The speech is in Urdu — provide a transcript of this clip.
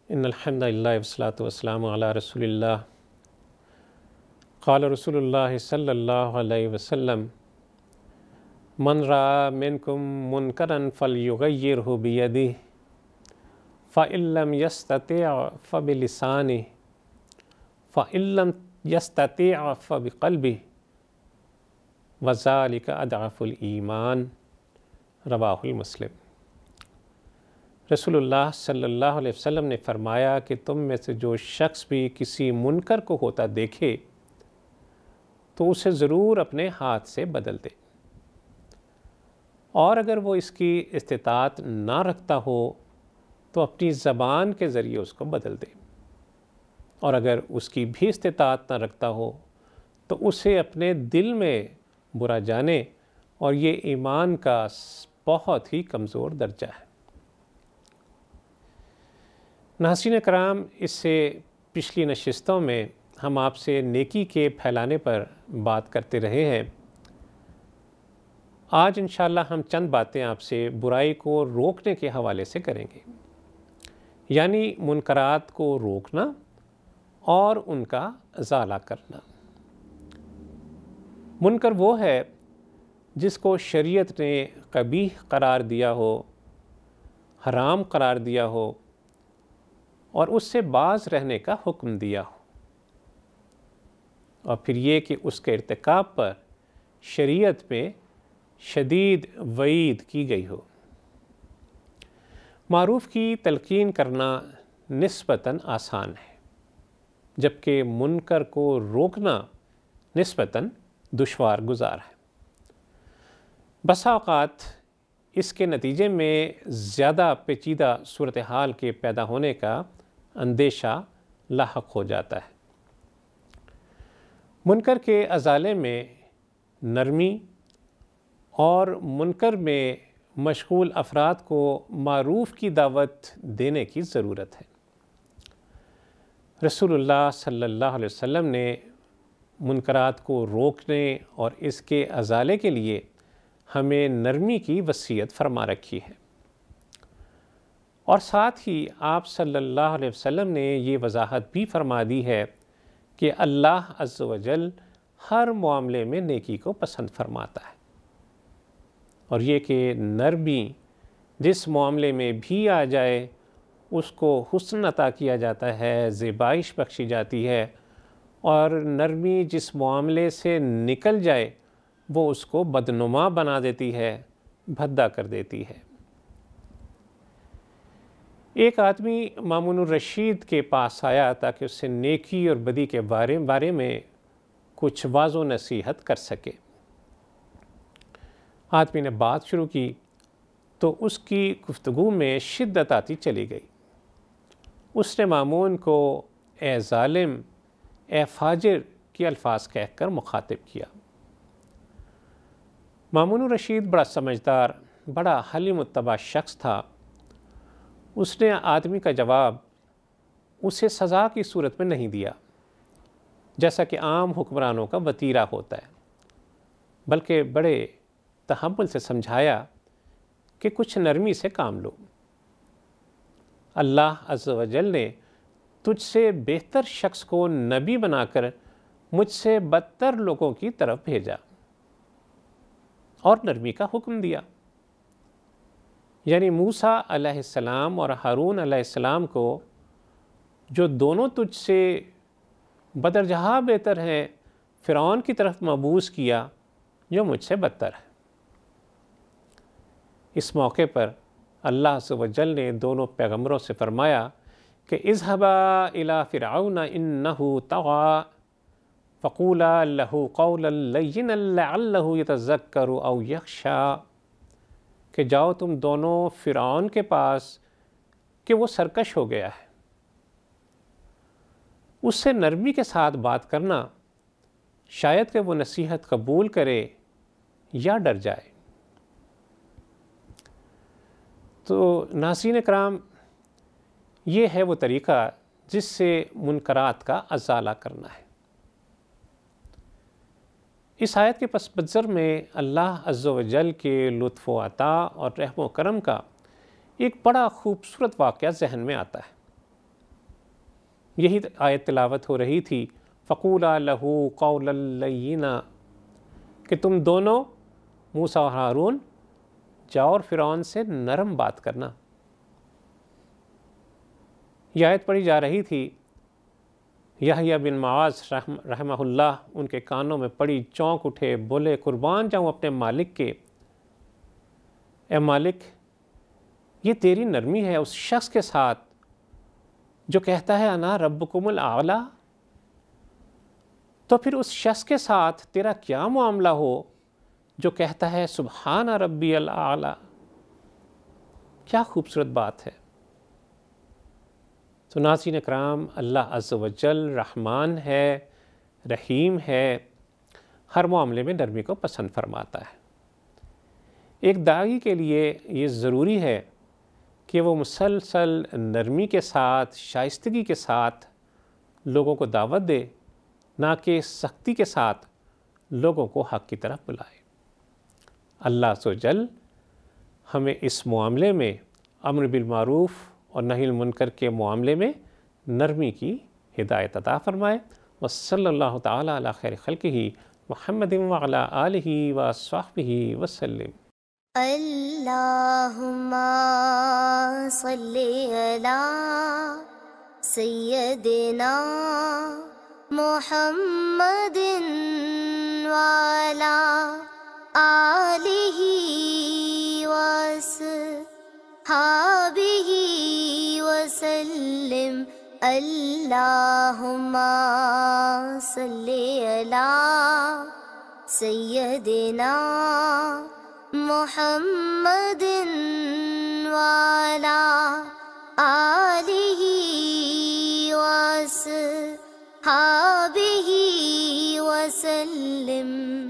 ان الحمد للہ والصلاۃ والسلام علی رسول اللہ قال رسول اللہ صلی اللہ علیہ وسلم من رأى منکم منکرا فلیغیرہ بیدہ فإن لم يستطع فبلسانہ فإن لم يستطع فبقلبہ وذلک اضعف الایمان رواہ مسلم۔ رسول اللہ صلی اللہ علیہ وسلم نے فرمایا کہ تم میں سے جو شخص بھی کسی منکر کو ہوتا دیکھے تو اسے ضرور اپنے ہاتھ سے بدل دے، اور اگر وہ اس کی استطاعت نہ رکھتا ہو تو اپنی زبان کے ذریعے اس کو بدل دے، اور اگر اس کی بھی استطاعت نہ رکھتا ہو تو اسے اپنے دل میں برا جانے، اور یہ ایمان کا بہت ہی کمزور درجہ ہے۔ ناظرین کرام، اس سے پچھلی نشستوں میں ہم آپ سے نیکی کے پھیلانے پر بات کرتے رہے ہیں۔ آج انشاءاللہ ہم چند باتیں آپ سے برائی کو روکنے کے حوالے سے کریں گے، یعنی منکرات کو روکنا اور ان کا ازالہ کرنا۔ منکر وہ ہے جس کو شریعت نے قبیح قرار دیا ہو، حرام قرار دیا ہو، اور اس سے باز رہنے کا حکم دیا ہو، اور پھر یہ کہ اس کے ارتکاب پر شریعت میں شدید وعید کی گئی ہو۔ معروف کی تلقین کرنا نسبتاً آسان ہے، جبکہ منکر کو روکنا نسبتاً دشوار گزار ہے۔ بسا اوقات اس کے نتیجے میں زیادہ پیچیدہ صورتحال کے پیدا ہونے کا اندیشہ لاحق ہو جاتا ہے۔ منکر کے ازالے میں نرمی اور منکر میں مشغول افراد کو معروف کی دعوت دینے کی ضرورت ہے۔ رسول اللہ صلی اللہ علیہ وسلم نے منکرات کو روکنے اور اس کے ازالے کے لیے ہمیں نرمی کی وصیت فرما رکھی ہے، اور ساتھ ہی آپ صلی اللہ علیہ وسلم نے یہ وضاحت بھی فرما دی ہے کہ اللہ عز و جل ہر معاملے میں نیکی کو پسند فرماتا ہے، اور یہ کہ نرمی جس معاملے میں بھی آ جائے اس کو حسن عطا کیا جاتا ہے، زیبائش بخشی جاتی ہے، اور نرمی جس معاملے سے نکل جائے وہ اس کو بدنما بنا دیتی ہے، بھدا کر دیتی ہے۔ ایک آدمی مامون الرشید کے پاس آیا تاکہ اس سے نیکی اور بدی کے بارے میں کچھ واض و نصیحت کر سکے۔ آدمی نے بات شروع کی تو اس کی گفتگو میں شدت آتی چلی گئی۔ اس نے مامون کو اے ظالم، اے فاجر کے الفاظ کہہ کر مخاطب کیا۔ مامون الرشید بڑا سمجھدار، بڑا حلیم الطبع شخص تھا۔ اس نے آدمی کا جواب اسے سزا کی صورت میں نہیں دیا، جیسا کہ عام حکمرانوں کا وتیرہ ہوتا ہے، بلکہ بڑے تحمل سے سمجھایا کہ کچھ نرمی سے کام لو۔ اللہ عز و جل نے تجھ سے بہتر شخص کو نبی بنا کر مجھ سے بدتر لوگوں کی طرف بھیجا، اور نرمی کا حکم دیا۔ یعنی موسیٰ علیہ السلام اور ہارون علیہ السلام کو جو دونوں تجھ سے بدرجہ بہتر ہیں، فرعون کی طرف مبعوث کیا جو مجھ سے بدتر ہے۔ اس موقع پر اللہ عز و جل نے دونوں پیغمبروں سے فرمایا کہ اذهبا الى فرعون انه طغى فقولا له قولا لینا لعلہ یتذکر او یخشی، کہ جاؤ تم دونوں فرعون کے پاس کہ وہ سرکش ہو گیا ہے، اس سے نرمی کے ساتھ بات کرنا، شاید کہ وہ نصیحت قبول کرے یا ڈر جائے۔ تو ناظرین کرام، یہ ہے وہ طریقہ جس سے منکرات کا ازالہ کرنا ہے۔ اس آیت کے پس منظر میں اللہ عز و جل کے لطف و عطا اور رحم و کرم کا ایک بڑا خوبصورت واقعہ ذہن میں آتا ہے۔ یہی آیت تلاوت ہو رہی تھی، فَقُولَا لَهُ قَوْلًا لَيِّنًا، کہ تم دونوں موسیٰ اور ہارون جاؤ اور فرعون سے نرم بات کرنا۔ یہ آیت پڑھی جا رہی تھی، یحییٰ بن معاذ رحمہ اللہ ان کے کانوں میں پڑی، چونک اٹھے، بولے قربان جاؤں اپنے مالک کے، اے مالک یہ تیری نرمی ہے اس شخص کے ساتھ جو کہتا ہے انا ربکم الاعلیٰ، تو پھر اس شخص کے ساتھ تیرا کیا معاملہ ہو جو کہتا ہے سبحان ربی الاعلیٰ۔ کیا خوبصورت بات ہے۔ تو ناظرین اکرام، اللہ عز و جل رحمان ہے، رحیم ہے، ہر معاملے میں نرمی کو پسند فرماتا ہے۔ ایک داعی کے لیے یہ ضروری ہے کہ وہ مسلسل نرمی کے ساتھ، شائستگی کے ساتھ لوگوں کو دعوت دے، نہ کہ سختی کے ساتھ لوگوں کو حق کی طرف بلائے۔ اللہ عز و جل ہمیں اس معاملے میں، امر بالمعروف اور نہی المنکر کے معاملے میں نرمی کی ہدایت عطا فرمائے۔ وصلی اللہ تعالی علی خیر خلقہ محمد وعلی آلہ وصحبہ وسلم۔ اللہم صلی علی سیدنا محمد وعلی آلہ وصحبہ وسلم۔ اللہم صلی علی سیدنا محمد وعلی آلہ وصحبہ وسلم۔